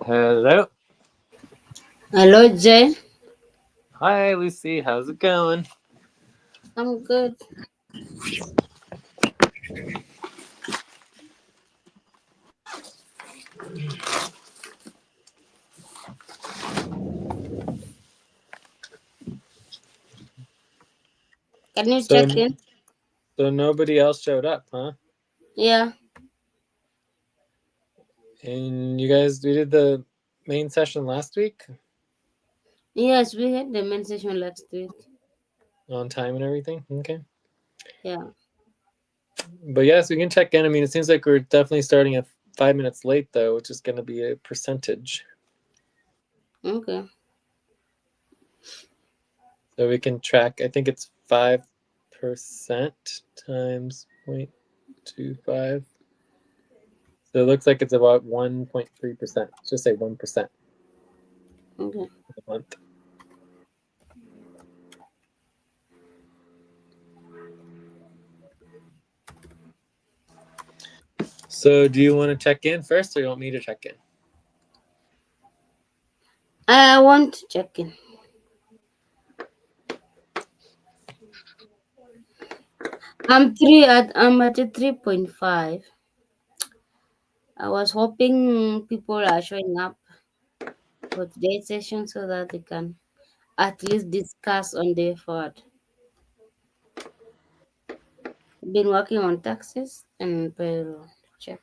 Hello. Hello, Jay. Hi, Lucy. How's it going? I'm good. Can you So, check in? so nobody else showed up, huh? Yeah. And you guys, we did the main session last week Yes, we had the main session last week. on time and everything. Okay. Yeah. But yes, we can check in. I mean, it seems like we're definitely starting at 5 minutes late, though, which is going to be a percentage. Okay. So we can track, I think it's 5% times 0.25. So it looks like it's about 1.3%. Let's just say 1% Okay. a month. So do you want to check in first, or you want me to check in? I want to check in. I'm at a 3.5. I was hoping people are showing up for today's session so that they can at least discuss on the forward. Been working on taxes and payroll. Check.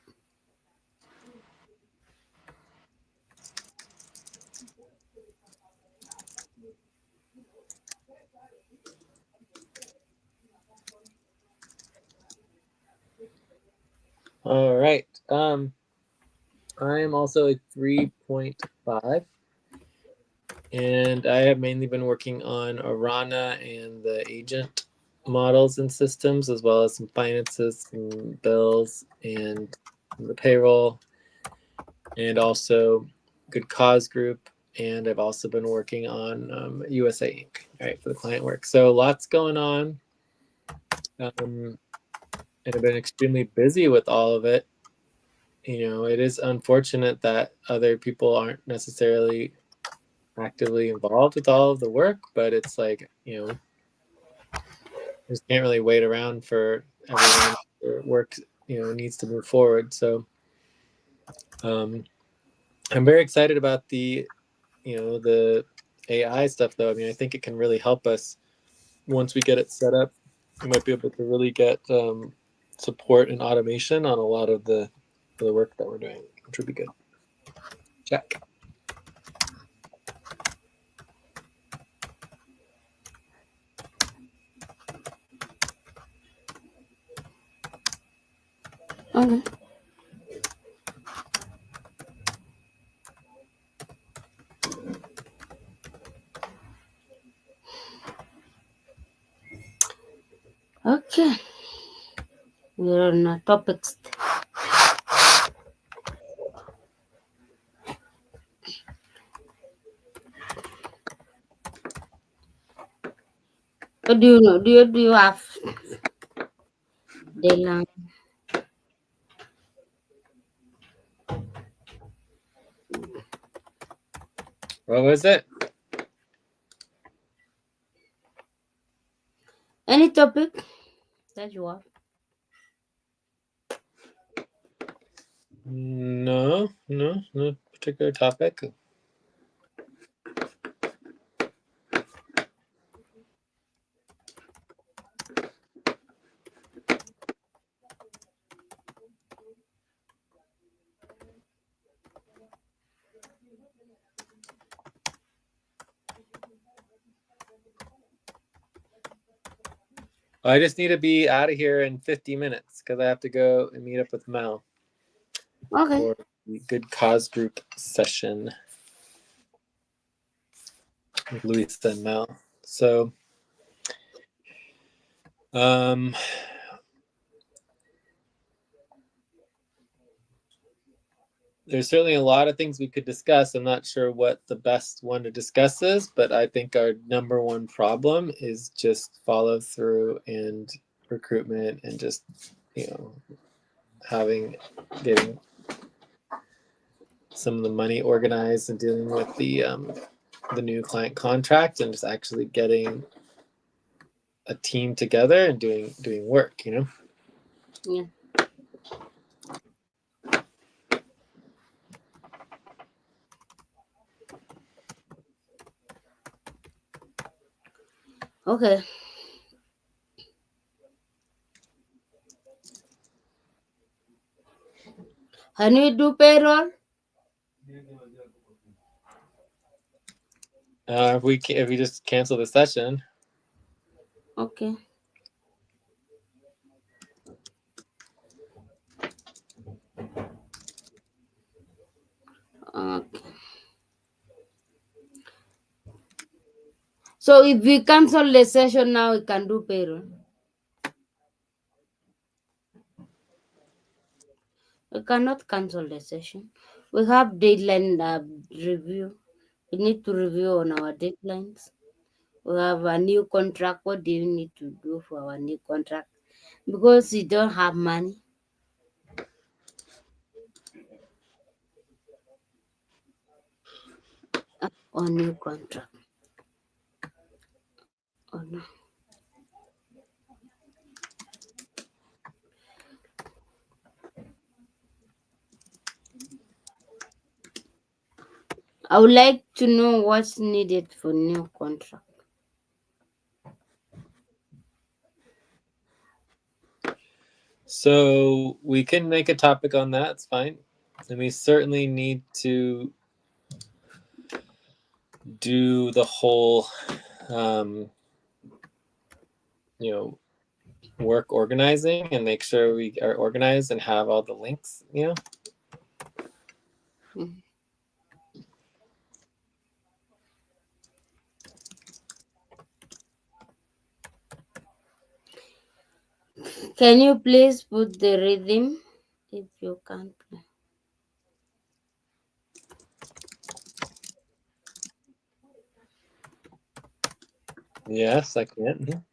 All right. I am also a 3.5, and I have mainly been working on Arana and the agent models and systems, as well as some finances, some bills, and the payroll, and also Good Cause Group. And I've also been working on USA Inc. All right, for the client work. So lots going on. And I've been extremely busy with all of it. It is unfortunate that other people aren't necessarily actively involved with all of the work, but it's like, just can't really wait around for everyone. Their work, needs to move forward. So, um, I'm very excited about the AI stuff, though. I mean, I think it can really help us once we get it set up. We might be able to really get support and automation on a lot of the work that we're doing, which would be good. Check. Okay. Okay. We're on topics. What do you know? Do you have deadline? What was it? Any topic that you have? No particular topic. I just need to be out of here in 50 minutes because I have to go and meet up with Mel Okay. for the Good Cause Group session with Luisa and Mel. So, um, there's certainly a lot of things we could discuss. I'm not sure what the best one to discuss is, but I think our number one problem is just follow through and recruitment and just, you know, getting some of the money organized and dealing with the new client contract and just actually getting a team together and doing work, you know. Yeah. Okay. Can we do payroll? If we just cancel the session. Okay. Okay. So if we cancel the session now, we can do payroll. We cannot cancel the session. We have deadline review. We need to review on our deadlines. We have a new contract. What do you need to do for our new contract? Because you don't have money on new contract. Oh, no. I would like to know what's needed for new contract. So we can make a topic on that. It's fine. And we certainly need to do the whole, um, you know, work organizing and make sure we are organized and have all the links, you know. Mhm. Can you please put the rhythm if you can? Yes, I can. Mhm.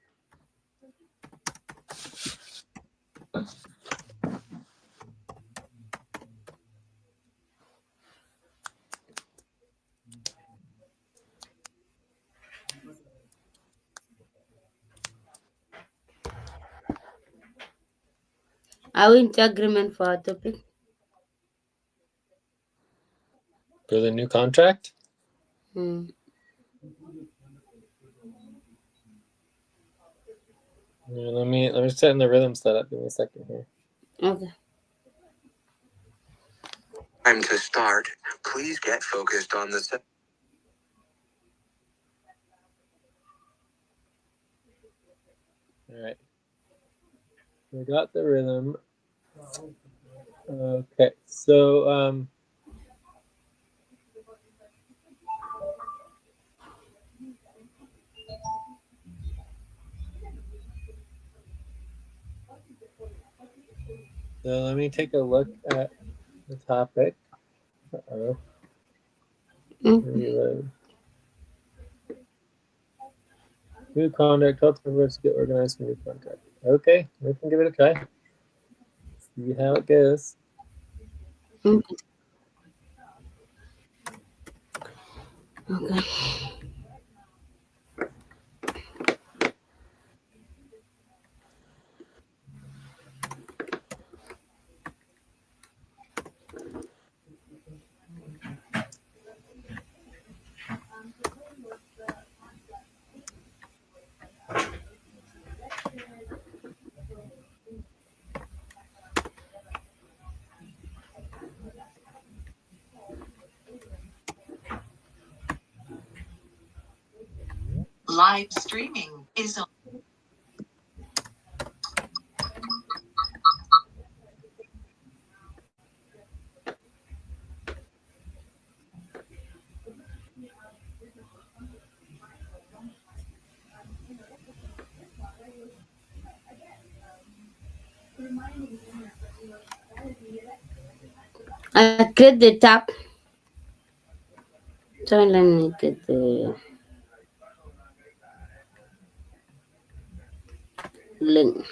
Are we in agreement for our topic? For the new contract? Hmm. Yeah, let me set in the rhythm setup. Give me a second here. Okay. Time to start. Please get focused on the All right. We got the rhythm. Okay. So let me take a look at the topic. Uh-oh. Reload. New contract. Help members get organized for new contract. Okay, we can give it a try. See how it goes. Okay. Okay. live streaming is on. I create the tab. So let me get the link.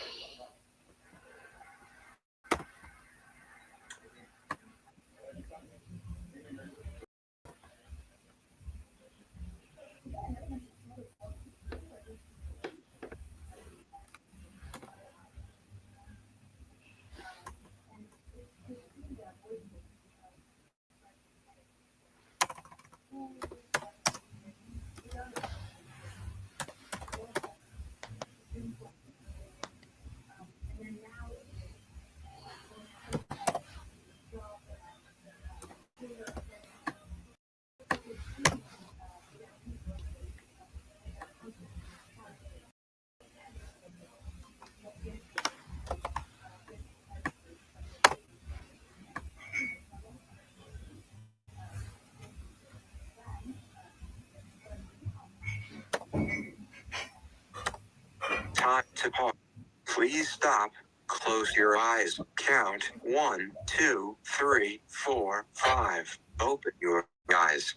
Time to pause. Please stop. Close your eyes. Count 1, 2, 3, 4, 5. Open your eyes.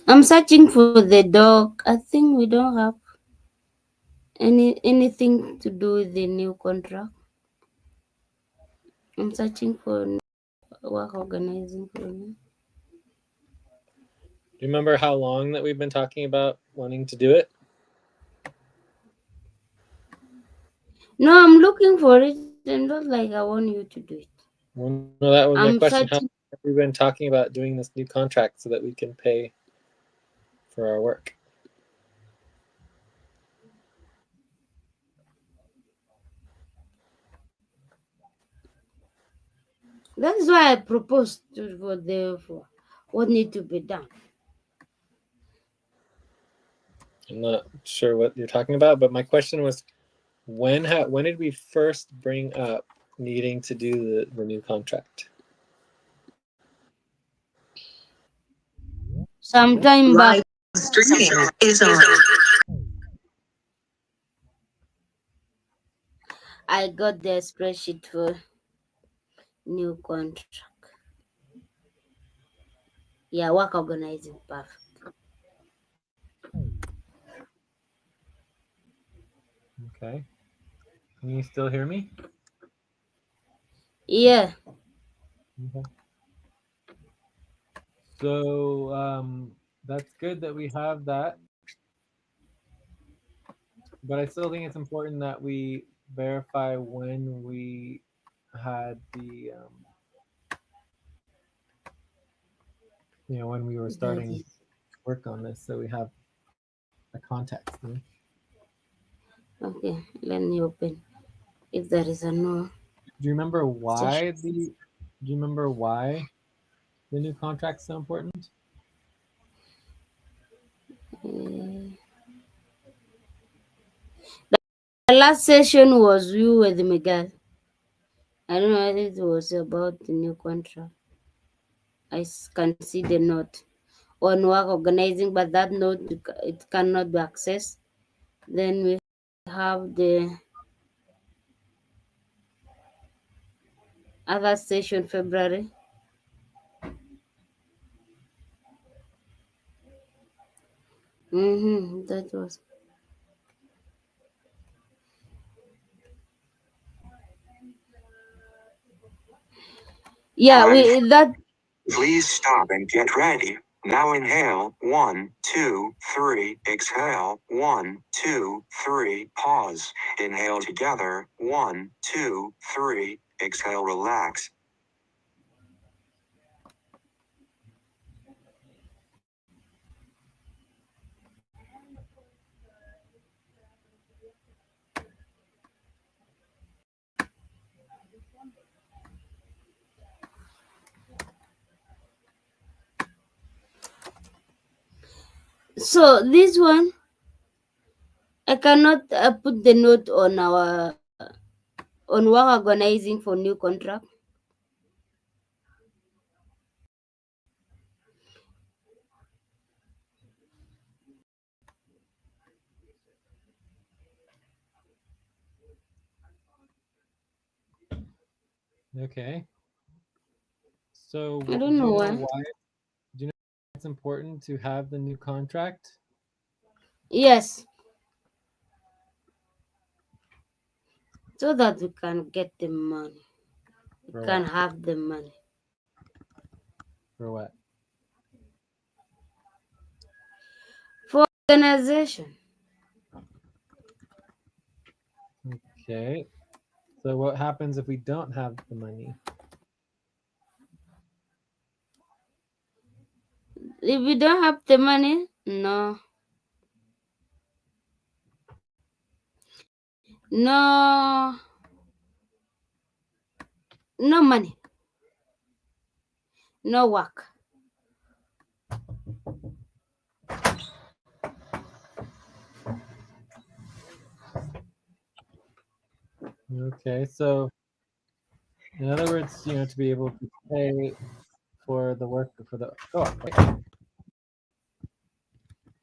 I'm searching for the dog. I think we don't have anything to do with the new contract. I'm searching for work organizing for me. Do you remember how long that we've been talking about wanting to do it? No, I'm looking for it and not like I want you to do it. Well, no, that was my I'm question. How searching. long have we been talking about doing this new contract so that we can pay for our work? That is why I proposed for what need to be done. I'm not sure what you're talking about, but my question was when did we first bring up needing to do the new contract? Sometime back. Live streaming is on. I got the spreadsheet for new contract. Yeah, work organizing. Perfect. Okay. Can you still hear me? Yeah. Okay. So that's good that we have that. but I still think it's important that we verify when we had the when we were That starting is work on this, so we have a context. okay. Let me open. If there is a no Do you remember session. why the? Do you remember why the new contract's so important? Uh, the last session was you with Miguel. I don't know if it was about the new contract. Can see the note on work organizing, but that note it cannot be accessed. Then we have the other session February. That was yeah. Time. We that Please stop and get ready. Now inhale. 1, 2, 3. Exhale. 1, 2, 3. Pause. Inhale together. 1, 2, 3. Exhale. Relax. so this one I cannot put the note on work organizing for new contract. Okay. So, I don't do know you know why. why? Do you know why it's important to have the new contract? Yes, so that we can get the money. We For can what? have the money For what? for organization. Okay. So, what happens if we don't have the money? If we don't have the money, no, no money, no work. Okay. So, in other words, to be able to pay for the work for the co-op, right?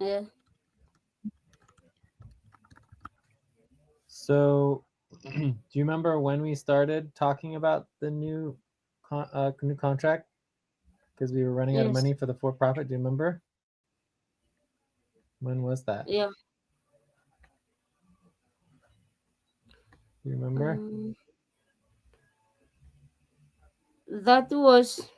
Yeah. So, do you remember when we started talking about the new contract? Because we were running out of Yes. money for the for-profit. Do you remember? When was that? Yeah. Do you remember? Um, that was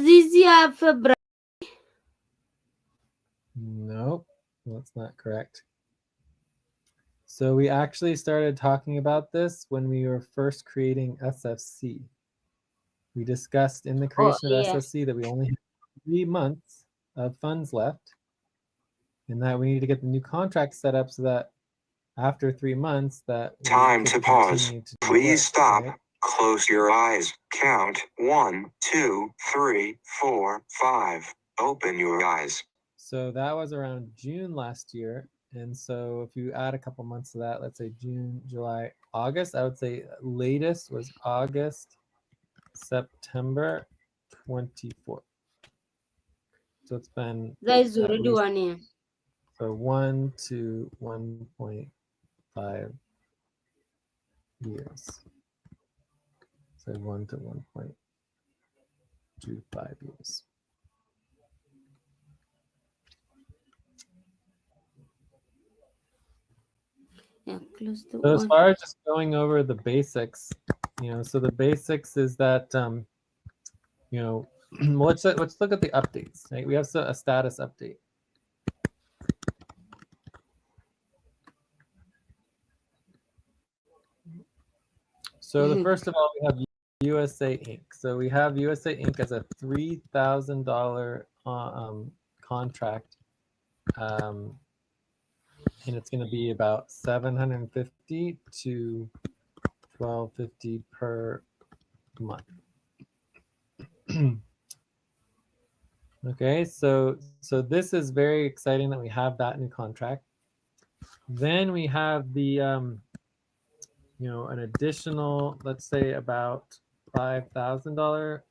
this year February. Nope, that's not correct. So we actually started talking about this when we were first creating SFC. We discussed in the Oh creation of yeah. SFC that we only had 3 months of funds left, and that we need to get the new contract set up so that after 3 months that we Time could to pause. continue to do Please work, stop. right? Close your eyes. Count 1, 2, 3, 4, 5. Open your eyes. So that was around June last year. And so if you add a couple months to that, let's say June, July, August, I would say latest was August, September 24th. So it's been That is at already least 1 year. so 1 to 1.5 years. So 1 to 1.25 years. Yeah, close to So as one. far as just going over the basics, so the basics is that you know let's look at the updates. Right? We have a status update. So the first of all, we have USA Inc. So we have USA Inc. as a $3,000 contract, and it's going to be about $750 to $1,250 per month. Okay, so this is very exciting that we have that new contract. Then we have the an additional, let's say about $5,000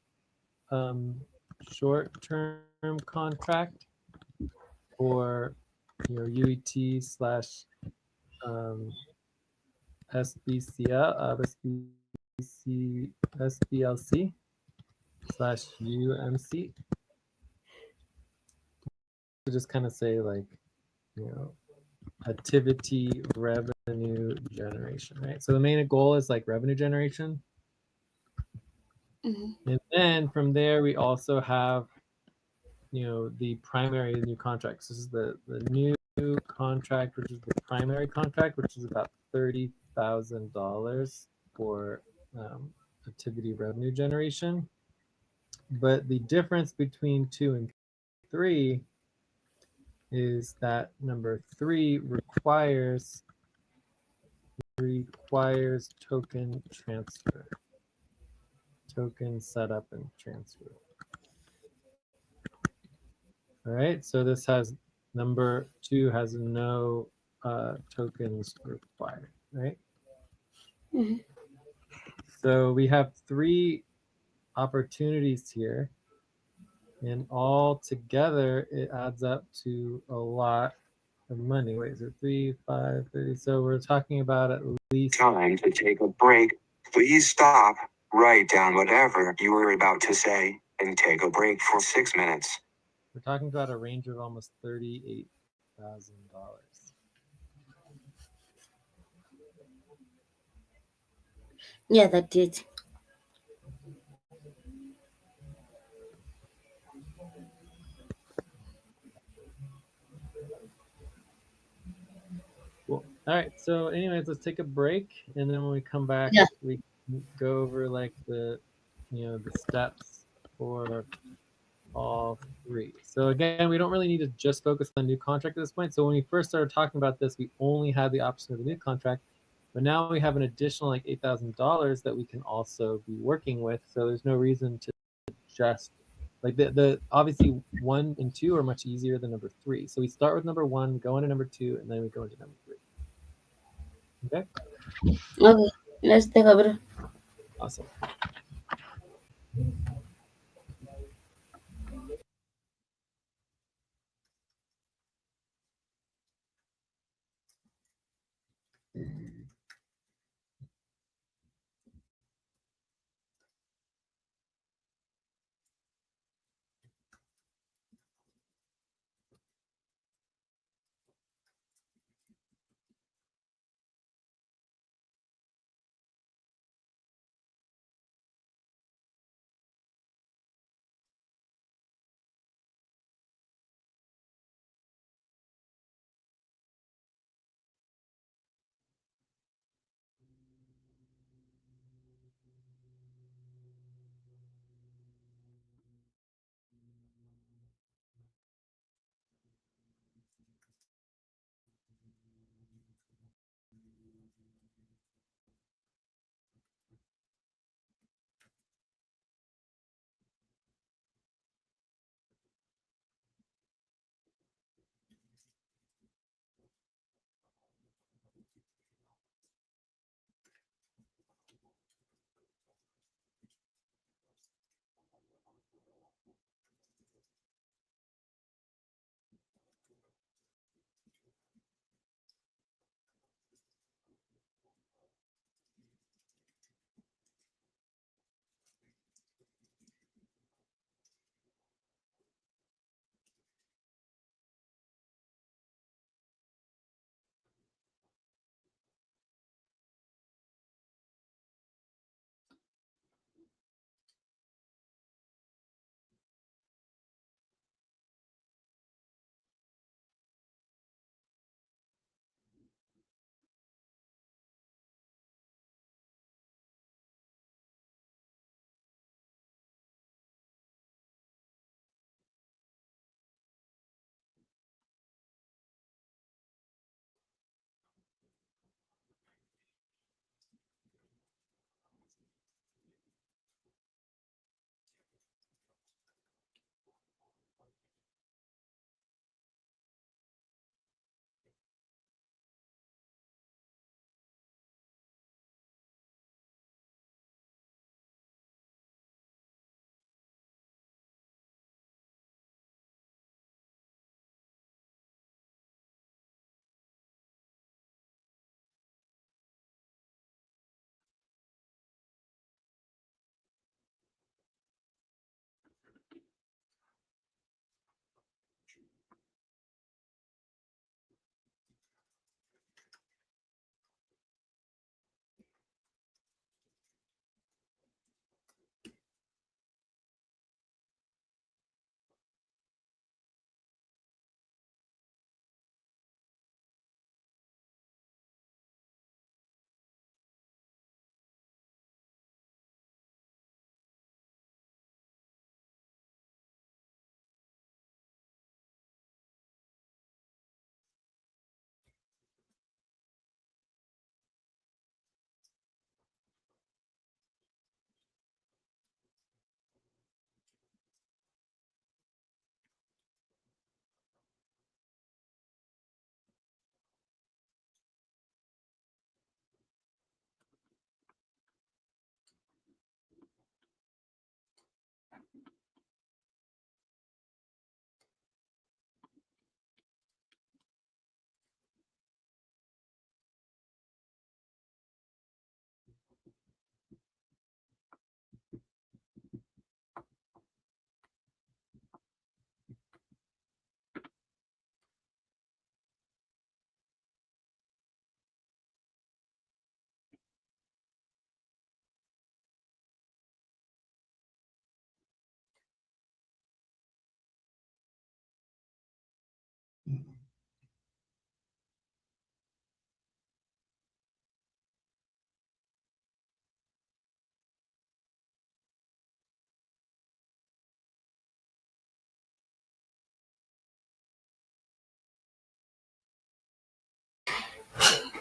short-term contract for UET slash SBLC slash UMC. To just kind of say like, activity revenue generation, right? So the main goal is like revenue generation. And then from there, we also have, the primary new contracts. This is the new contract, which is the primary contract, which is about $30,000 for activity revenue generation. But the difference between 2 and 3 is that number 3 requires token transfer, token setup and transfer. All right, so this has number 2 has no tokens required, right? So we have 3 opportunities here, and all together it adds up to a lot of money. Wait, is it 3, 5, 30? So we're talking about at least time to take a break. Please stop, write down whatever you were about to say, and take a break for 6 minutes. We're talking about a range of almost $38,000. Yeah, that did. Cool. All right. So, anyways, let's take a break, and then when we come back, Yeah. we can go over like the steps for all 3. So again, we don't really need to just focus on the new contract at this point. So when we first started talking about this, we only had the option of the new contract, but now we have an additional like $8,000 that we can also be working with. So there's no reason to just like the obviously 1 and 2 are much easier than number 3. So we start with number 1, go into number 2, and then we go into number 3. Okay. Okay, let's take a break. Awesome.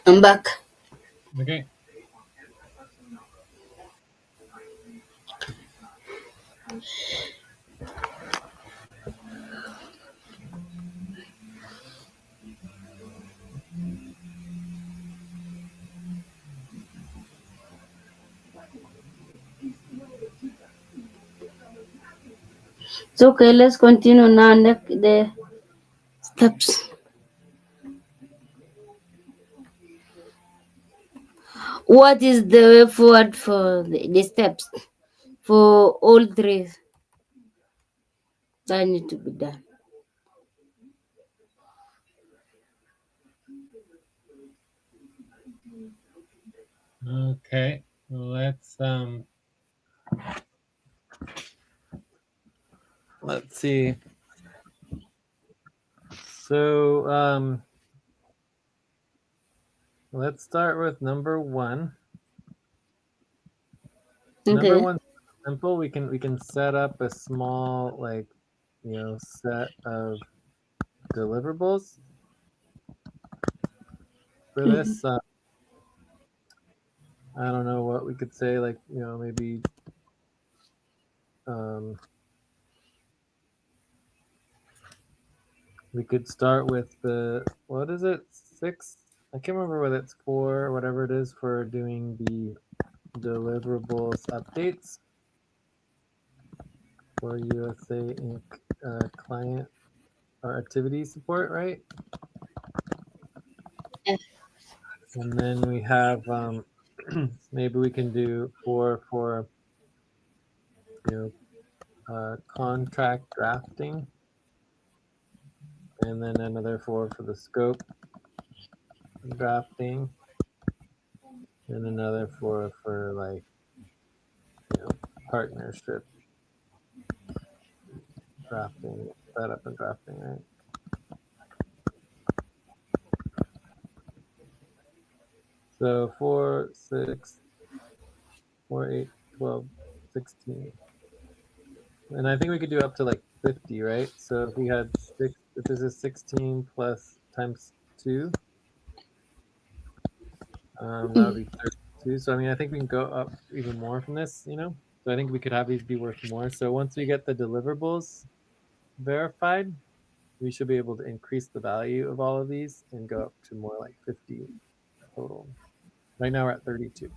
I'm back. Okay. It's okay. Let's continue now. The steps. What is the way forward for the steps for all three that need to be done? Okay. Let's see. So let's start with number one. Number Okay. one, simple. We can set up a small set of deliverables for this. I don't know what we could say, maybe um, we could start with what is it, 6? I can't remember whether it's 4 or whatever it is for doing the deliverables updates for USA Inc. Client or activity support, right? Yeah. And then we have maybe we can do 4 for contract drafting, and then another 4 for the scope drafting, and another 4 for partnership drafting, setup and drafting, right? So 4, 6, 4, 8, 12, 16. And I think we could do up to 50, right? So if we had 6, if this is 16 plus times 2, that would be 32. So I mean, I think we can go up even more from this, So I think we could have these be worth more. So once we get the deliverables verified, we should be able to increase the value of all of these and go up to more like 50 total. Right now we're at 32.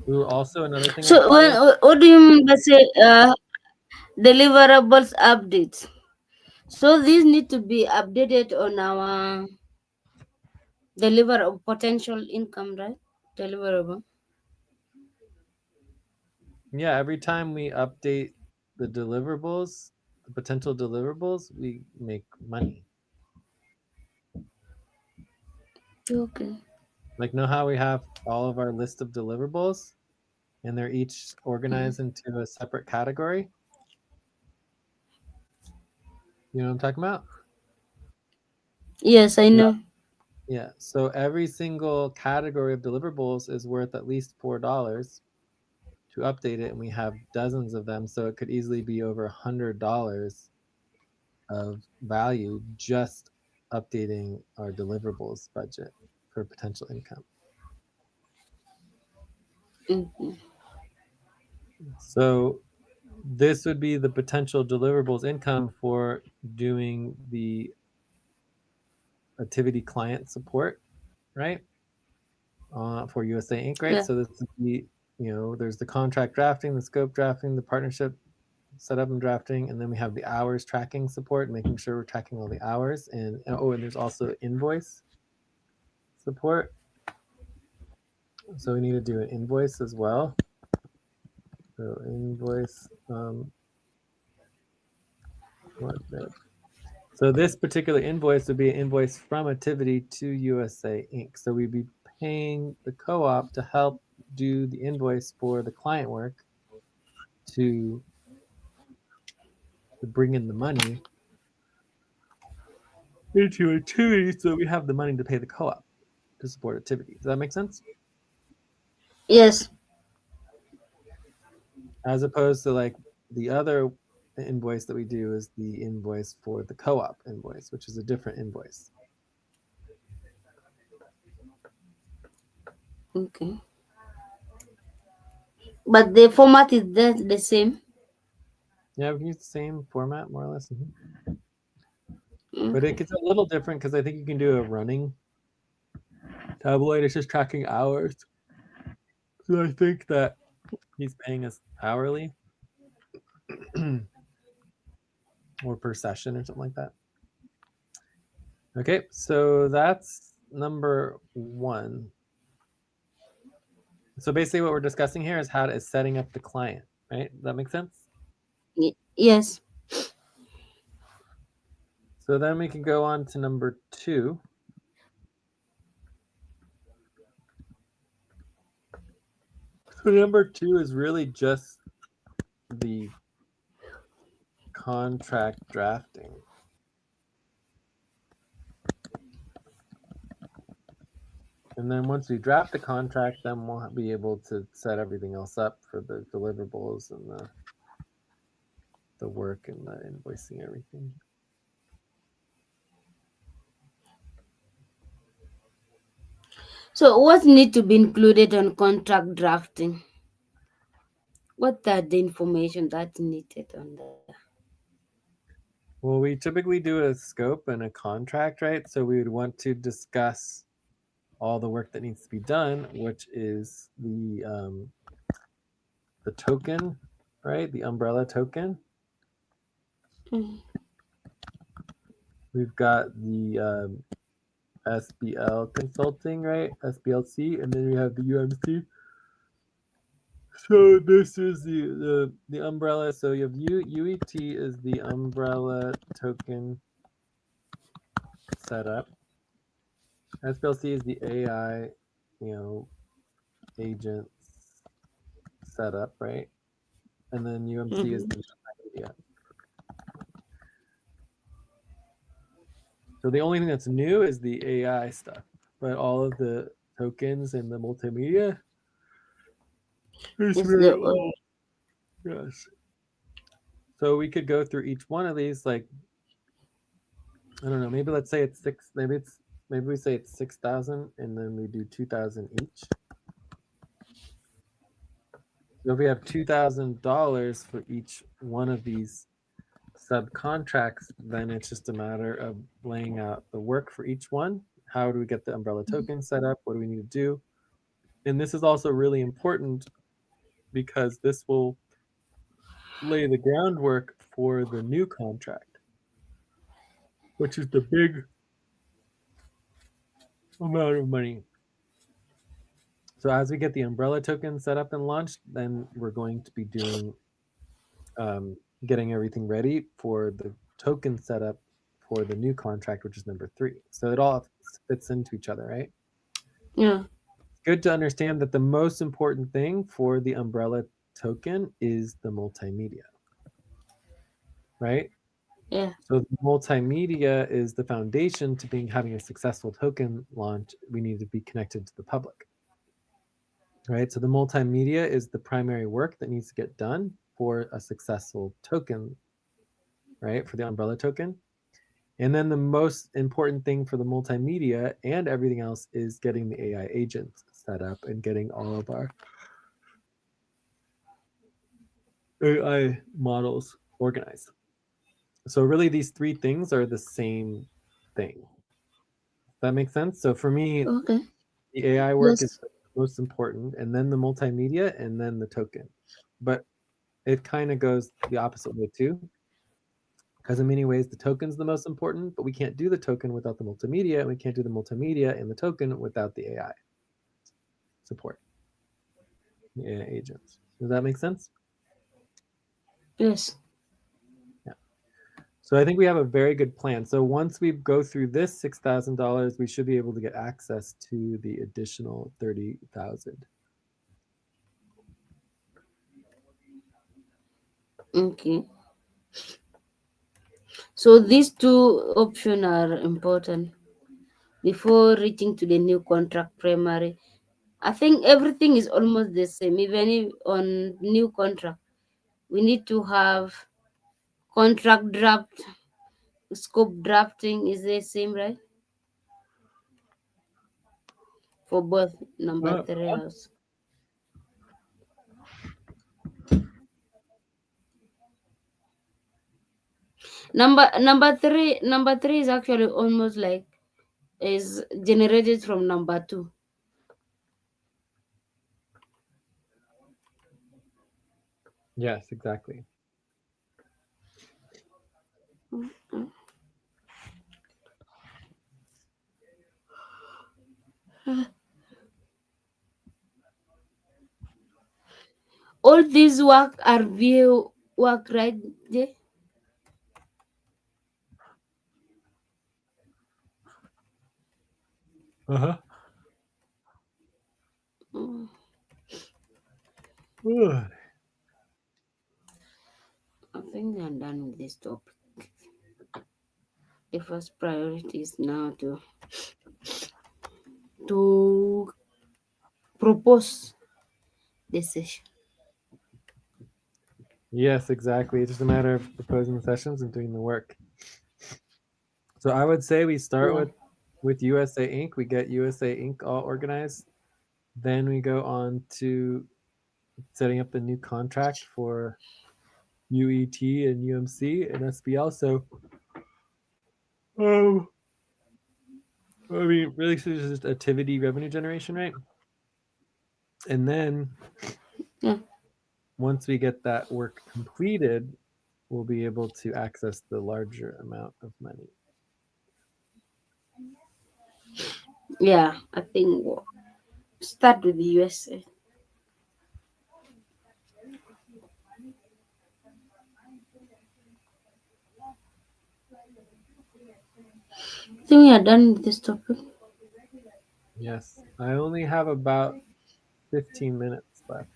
Ooh, also another thing So when required. what do you mean by say deliverables updates? So these need to be updated on our deliverable potential income, right? Deliverable. Yeah, every time we update the deliverables, the potential deliverables, we make money. Okay. Know how we have all of our list of deliverables and they're each organized into a separate category? You know what I'm talking about? Yes, I know. Yeah. So every single category of deliverables is worth at least $4 to update it, and we have dozens of them, so it could easily be over $100 of value just updating our deliverables budget for potential income. Mhm. So this would be the potential deliverables income for doing the activity client support, right? For USA Inc., right? Yeah. So this would be, there's the contract drafting, the scope drafting, the partnership setup and drafting, and then we have the hours tracking support, making sure we're tracking all the hours, and there's also invoice support. So we need to do an invoice as well. So invoice, so this particular invoice would be an invoice from Activity to USA Inc. So we'd be paying the co-op to help do the invoice for the client work to to bring in the money into activity so that we have the money to pay the co-op to support activity. Does that make sense? Yes. As opposed to like the other invoice that we do is the invoice for the co-op invoice, which is a different invoice. Okay. But the format is the same. Yeah, we can use the same format more or less. Mm. But it gets a little different because I think you can do a running tabloid. It's just tracking hours. So I think that he's paying us hourly or per session or something like that. Okay, so that's number 1. So basically what we're discussing here is setting up the client, right? Does that make sense? Yes. So then we can go on to number 2. So number 2 is really just the contract drafting. And then once we draft the contract, then we'll be able to set everything else up for the deliverables and the work and the invoicing, everything. So what need to be included on contract drafting? What are the information that's needed on there? Well, we typically do a scope and a contract, right? So we would want to discuss all the work that needs to be done, which is the token, right? The umbrella token. Mm. We've got the SBL consulting, right? SBLC, and then we have the UMC. So this is the umbrella. So you have UET is the umbrella token setup. SBLC is the AI, agents setup, right? And then UMC is the media. So the only thing that's new is the AI stuff, but all of the tokens and the multimedia is Is very the old. Yes. So we could go through each one of these, like, I don't know, maybe let's say it's 6, maybe we say it's 6,000 and then we do 2,000 each. So if we have $2,000 for each one of these subcontracts, then it's just a matter of laying out the work for each one. How do we get the umbrella token set up? What do we need to do? And this is also really important because this will lay the groundwork for the new contract, which is the big amount of money. So as we get the umbrella token set up and launched, then we're going to be doing getting everything ready for the token setup for the new contract, which is number 3. So it all fits into each other, right? Yeah. It's good to understand that the most important thing for the umbrella token is the multimedia, right? Yeah. So the multimedia is the foundation to having a successful token launch. We need to be connected to the public, right? So the multimedia is the primary work that needs to get done for a successful token, right? For the umbrella token. And then the most important thing for the multimedia and everything else is getting the AI agents set up and getting all of our AI models organized. So really these 3 things are the same thing. Does that make sense? So for me, Okay. the AI work is Yes. the most important, and then the multimedia, and then the token. But it kind of goes the opposite way too. Because in many ways, the token's the most important, but we can't do the token without the multimedia, and we can't do the multimedia and the token without the AI support, the AI agents. Does that make sense? Yes. Yeah. So I think we have a very good plan. So once we go through this $6,000, we should be able to get access to the additional 30,000. Okay. So these two options are important before reaching to the new contract primary. I think everything is almost the same. Even if on new contract, we need to have contract draft, scope drafting is the same, right? For both number Uh, three house. Number three is actually almost like is generated from number two. yes, exactly. Mm. All these work are view work right there. Uh huh. Mm, I think I'm done with this topic. The first priority is now to propose the session. Yes, exactly. It's just a matter of proposing the sessions and doing the work. So I would say we start Yeah. with USA Inc. We get USA Inc. all organized. Then we go on to setting up the new contract for UET and UMC and SBL. So, um, I mean, really, so it's just activity revenue generation, right? And then Yeah. once we get that work completed, we'll be able to access the larger amount of money. Yeah. I think we'll start with the USA. I think we are done with this topic. Yes, I only have about 15 minutes left.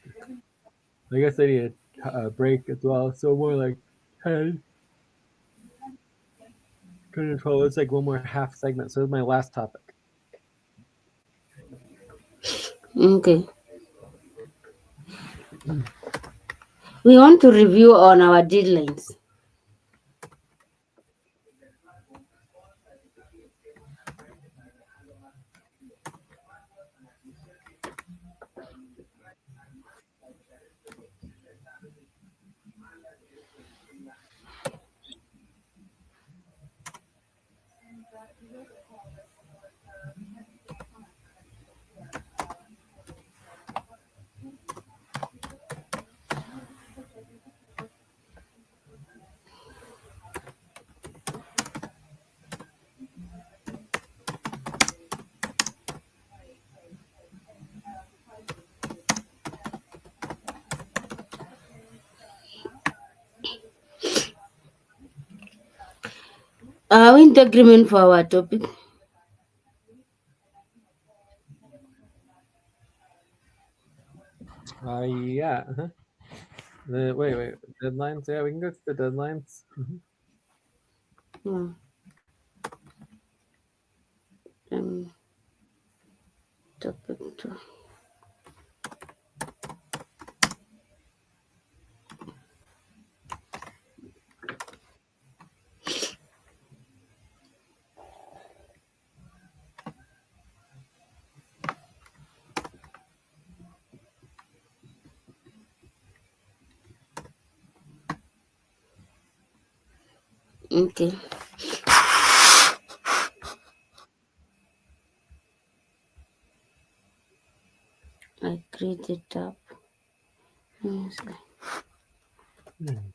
I guess I need a break as well. So more like 10, 10 or 12. It's like one more half segment. So it's my last topic. Okay. We want to review on our deadlines. Are we in agreement for our topic? Yeah. Uh-huh. Wait. Deadlines. Yeah, we can go to the deadlines. Yeah. Um, topic two. Okay. I create it up. Yes. Hmm.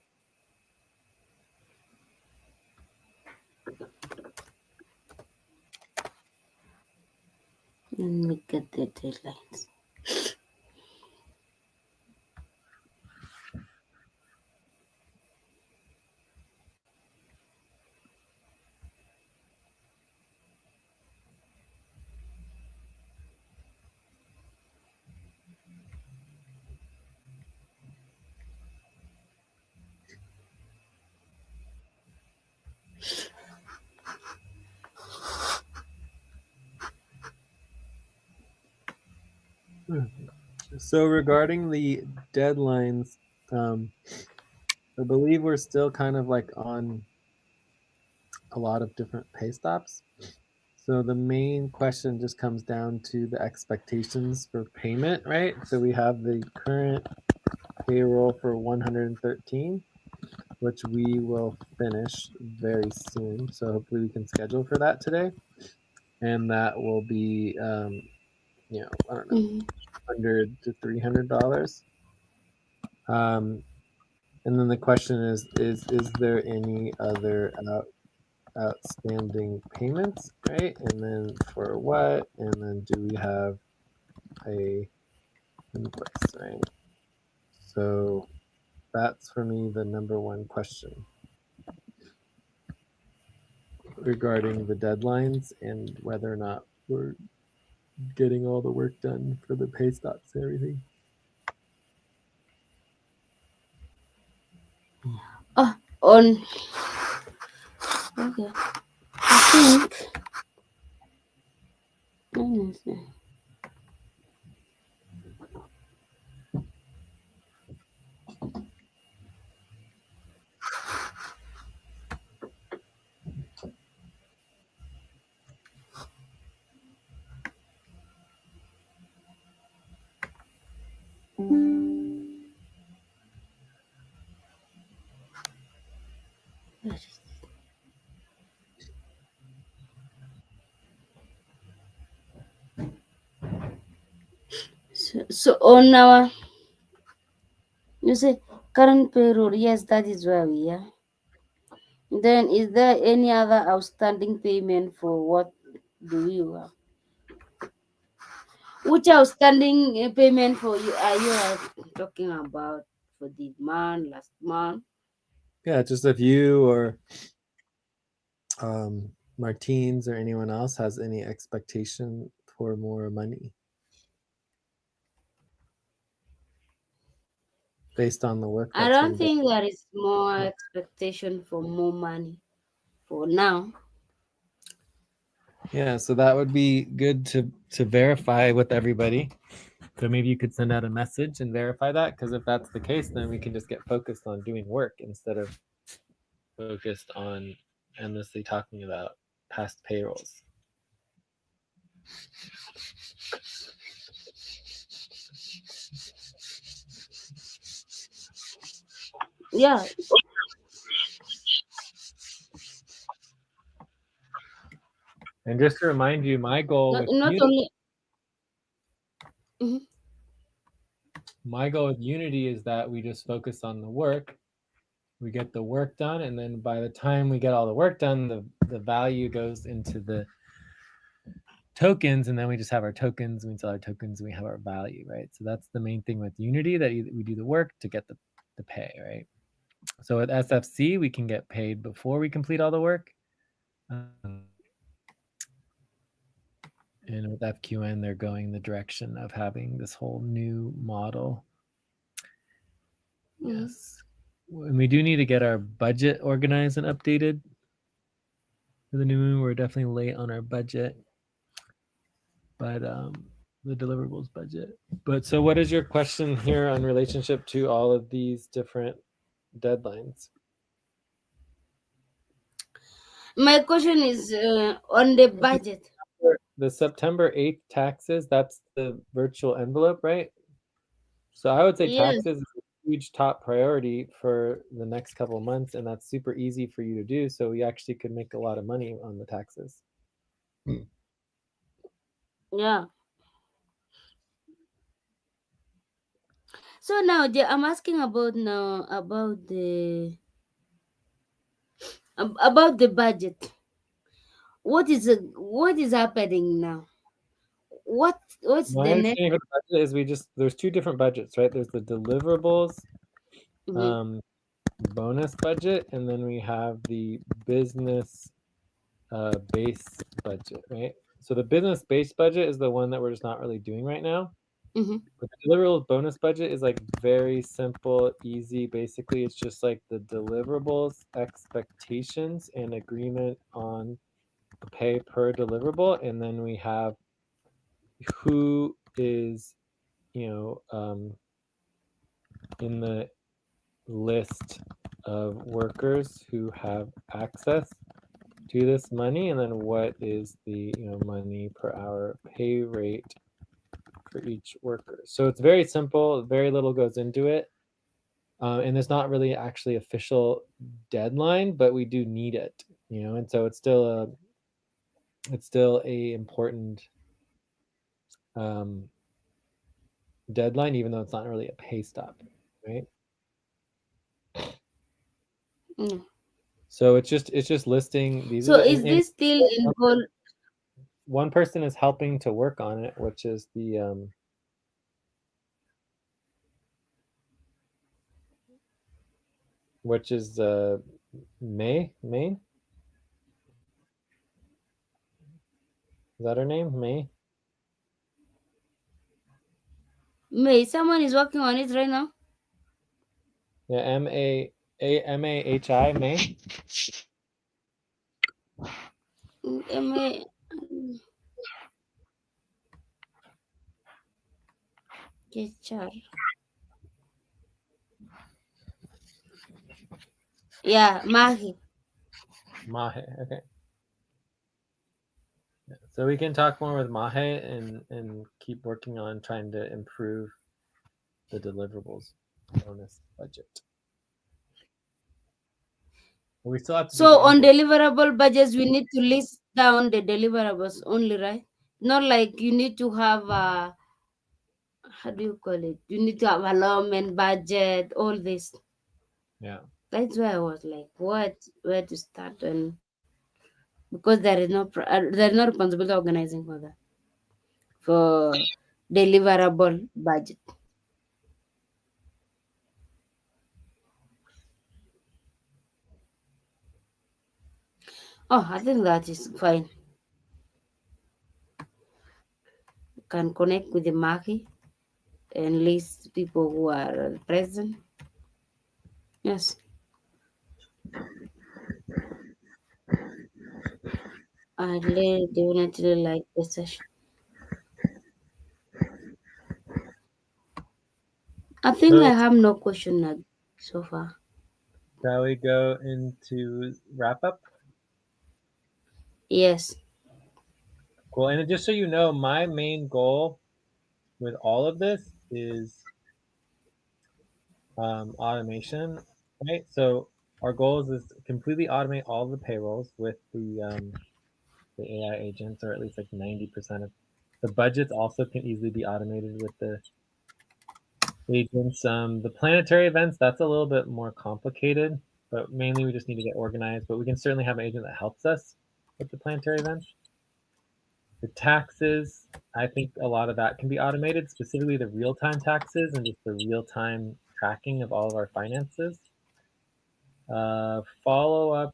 Let me get the deadlines. So regarding the deadlines, I believe we're still kind of like on a lot of different pay stops. So the main question just comes down to the expectations for payment, right? So we have the current payroll for 113, which we will finish very soon. So hopefully we can schedule for that today. And that will be, I don't know, Mhm. $100 to $300. Um, and then the question is there any other outstanding payments, right? And then for what? And then do we have a invoice, right? So that's for me the number one question regarding the deadlines and whether or not we're getting all the work done for the pay stops and everything. Oh, on. Okay. I think. Let me see. So on our, you say current payroll. Yes, that is where we are. Then, is there any other outstanding payment for what do you have? Which outstanding payment for you are you talking about for the month, last month? Yeah, just if you or Martins or anyone else has any expectation for more money based on the work I that's don't been done. think there is more expectation for more money for now. Yeah, so that would be good to verify with everybody. So maybe you could send out a message and verify that, because if that's the case, then we can just get focused on doing work instead of focused on endlessly talking about past payrolls. Yeah, And just to remind you, my goal with not Unity, only. Mhm. is that we just focus on the work. We get the work done, and then by the time we get all the work done, the value goes into the tokens, and then we just have our tokens, we sell our tokens, and we have our value, right? So that's the main thing with Unity, that we do the work to get the pay, right? So with SFC, we can get paid before we complete all the work. And with FQN, they're going the direction of having this whole new model. Mhm. Yes. And we do need to get our budget organized and updated for the new moon. We're definitely late on our budget, but the deliverables budget. But so what is your question here on relationship to all of these different deadlines? My question is on the budget. The September 8th taxes, that's the virtual envelope, right? So I would say Yes. taxes is a huge top priority for the next couple of months, and that's super easy for you to do. So we actually could make a lot of money on the taxes. Yeah. So now I'm asking about now about the budget. What is happening now? What's My the next? understanding of the budget is there's two different budgets, right? There's the deliverables Mhm. um, bonus budget, and then we have the business base budget, right? So the business base budget is the one that we're just not really doing right now. Mhm. But the deliverables bonus budget is like very simple, easy. Basically, it's just like the deliverables, expectations, and agreement on the pay per deliverable. And then we have who is in the list of workers who have access to this money, and then what is the money per hour pay rate for each worker. So it's very simple, very little goes into it. And there's not really actually official deadline, but we do need it, and so it's still a important deadline, even though it's not really a pay stop, right? Mm. So it's just listing these are So the is and this still involved? one person is helping to work on it, which is the which is May. Is that her name? May? May someone is working on it right now? Yeah, Mahi, May. May. HR. Yeah, Mahi. Mahe. Okay. Yeah. So we can talk more with Mahe and keep working on trying to improve the deliverables bonus budget. We still have to do So the on invoice. deliverable budgets, we need to list down the deliverables only, right? Not like you need to have a, how do you call it? You need to have allotment budget, all this. Yeah. That's why I was like, what, where to start? And because there is no responsibility organizing for that, for deliverable budget. Oh, I think that is fine. You can connect with the market and list people who are present. Yes, I really definitely like the session. I think I So have no question so far. shall we go into wrap up? Yes. Cool. And just so you know, my main goal with all of this is automation, right? So our goal is to completely automate all the payrolls with the AI agents, or at least like 90% of the budgets also can easily be automated with the agents. The planetary events, that's a little bit more complicated, but mainly we just need to get organized. But we can certainly have an agent that helps us with the planetary events. The taxes, I think a lot of that can be automated, specifically the real-time taxes and just the real-time tracking of all of our finances. Follow-up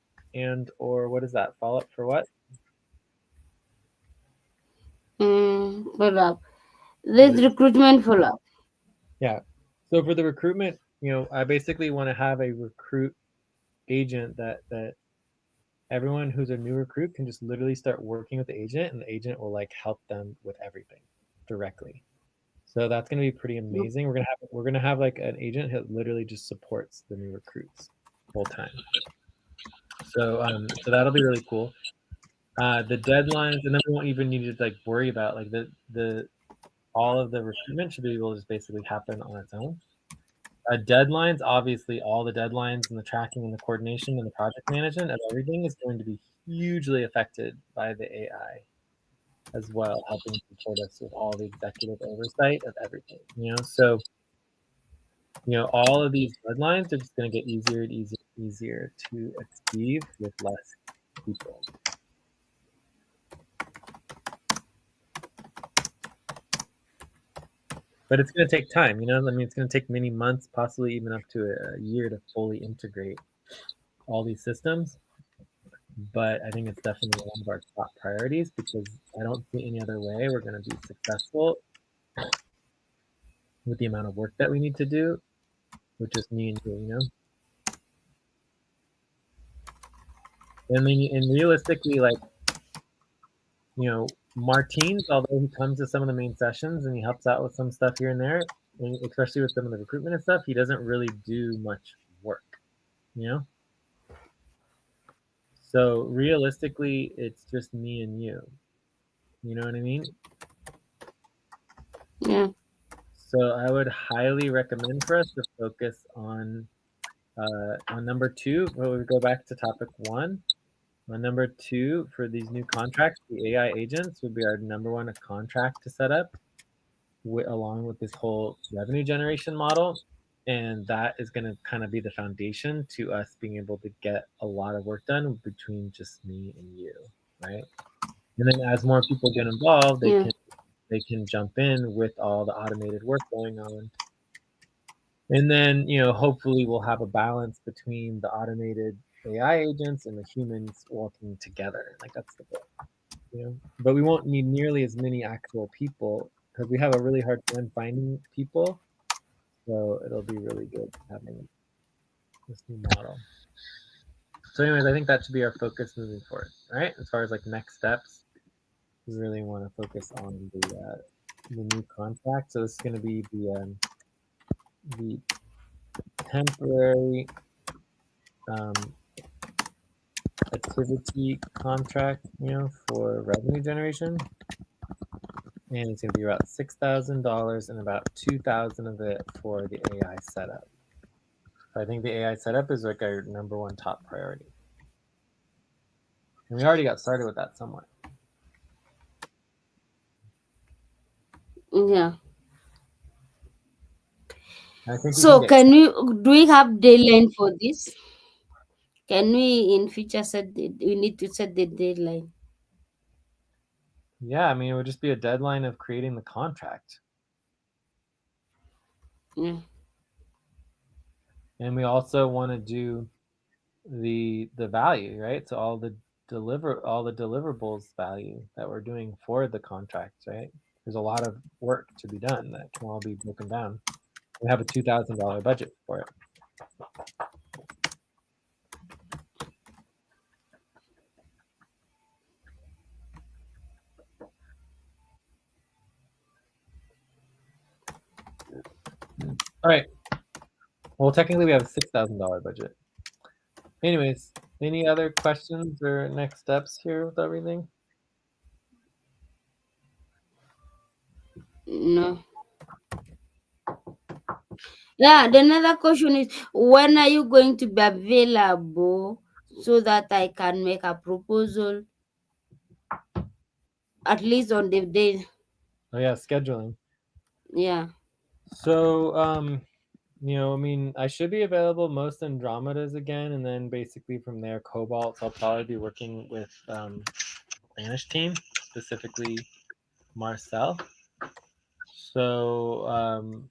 or what is that? Follow-up for what? Follow up. This recruitment follow up. Yeah. So for the recruitment, I basically want to have a recruit agent that everyone who's a new recruit can just literally start working with the agent, and the agent will like help them with everything directly. So that's going to be pretty amazing. We're gonna have like an agent who literally just supports the new recruits full time. So that'll be really cool. The deadlines, and then we won't even need to like worry about like the all of the recruitment should be able to just basically happen on its own. Deadlines, obviously, all the deadlines and the tracking and the coordination and the project management of everything is going to be hugely affected by the AI as well, helping support us with all the executive oversight of everything. So all of these deadlines are just going to get easier and easier to achieve with less people. But it's going to take time. It's going to take many months, possibly even up to a year to fully integrate all these systems. But I think it's definitely one of our top priorities because I don't see any other way we're going to be successful with the amount of work that we need to do, with just me and you. And realistically, like, Martins, although he comes to some of the main sessions and he helps out with some stuff here and there, and especially with some of the recruitment and stuff, he doesn't really do much work, you know? So realistically, it's just me and you. You know what I mean? Yeah. So I would highly recommend for us to focus on number 2. Well, we go back to topic 1. On number 2, for these new contracts, the AI agents would be our number 1 contract to set up, along with this whole revenue generation model. And that is going to kind of be the foundation to us being able to get a lot of work done between just me and you, right? And then as more people get involved, Yeah. they can jump in with all the automated work going on. And then, you know, hopefully we'll have a balance between the automated AI agents and the humans working together. Like that's the goal, you know. But we won't need nearly as many actual people because we have a really hard time finding people. So it'll be really good having this new model. So, anyways, I think that should be our focus moving forward, right? As far as like next steps, we really want to focus on the new contract. So this is going to be the temporary activity contract, you know, for revenue generation, and it's going to be about $6,000 and about 2,000 of it for the AI setup. I think the AI setup is like our number 1 top priority, and we already got started with that somewhat. Yeah. I think we So can get. do we have deadline for this? Can we in future we need to set the deadline? Yeah, I mean, it would just be a deadline of creating the contract. Yeah. And we also want to do the value, right? So all the deliverables value that we're doing for the contracts, right? There's a lot of work to be done that can all be broken down. We have a $2,000 budget for it. All right. Well, technically we have a $6,000 budget. Anyways, any other questions or next steps here with everything? No. Yeah, the another question is, when are you going to be available so that I can make a proposal at least on the day? Oh yeah, scheduling. Yeah. So you know, I mean, I should be available most Andromedas again, and then basically from there, Cobalts. I'll probably be working with Spanish team, specifically Marcel. So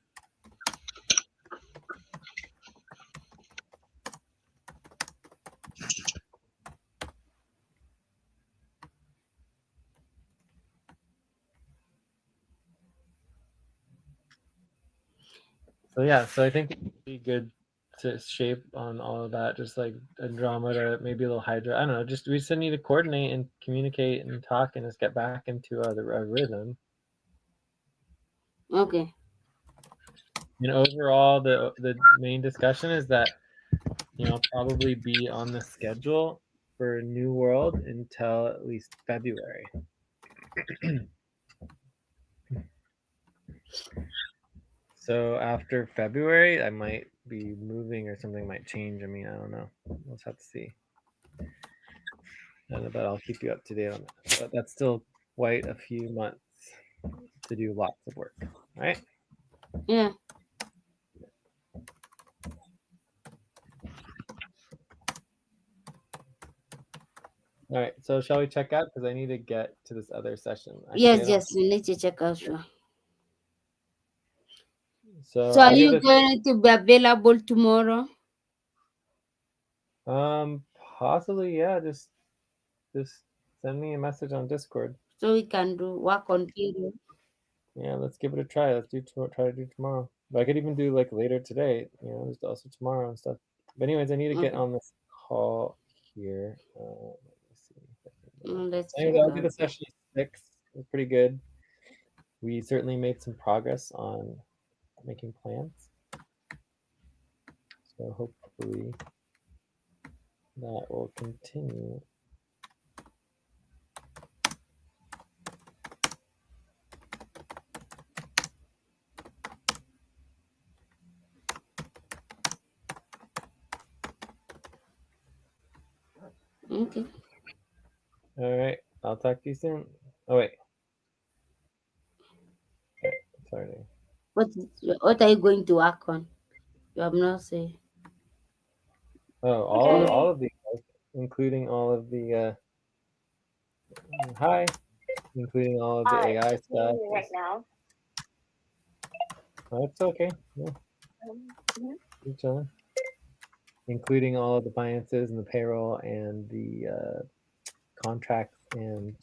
yeah, so I think it'd be good to shape on all of that, just like Andromeda, maybe a little Hydra. I don't know. Just we just need to coordinate and communicate and talk and just get back into a rhythm. Okay. And overall, the main discussion is that, you know, probably be on the schedule for New World until at least February. So after February, I might be moving or something might change. I mean, I don't know. We'll just have to see. But I'll keep you up to date on that. But that's still quite a few months to do lots of work. All right. Yeah. All right. So shall we check out? Because I need to get to this other session. Actually, I Yes, don't. yes, we need to check out. Sure. So So are I'll give you this. going to be available tomorrow? Possibly, yeah. Just send me a message on Discord. So we can do work on video. Yeah, let's give it a try. Let's try to do tomorrow. But I could even do like later today. You know, just also tomorrow and stuff. But anyways, I need to get Okay. on this call here. Let me see. If I can, Let's check anyways, I'll do out. the session at 6. was pretty good. We certainly made some progress on making plans. So hopefully that will continue. Okay. All right. I'll talk to you soon. Oh, wait. Okay, sorry. What are you going to work on? You have not said. Oh, Okay. all of the, including all of the, hi, including all of the Hi, AI it's stuff. me right now. Oh, it's okay. Yeah, Mhm. keep chilling. Including all of the finances and the payroll and the contracts and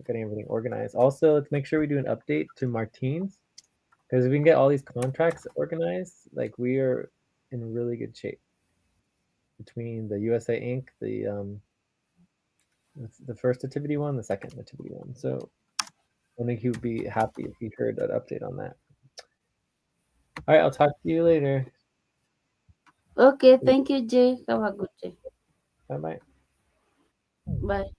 getting everything organized. Also, let's make sure we do an update to Martine's because if we can get all these contracts organized, like we are in really good shape between the USA Inc., the first nativity one, the second nativity one. So I think he would be happy if he heard an update on that. All right, I'll talk to you later. Okay, thank you, Jay. Have a good day. Bye bye. Bye.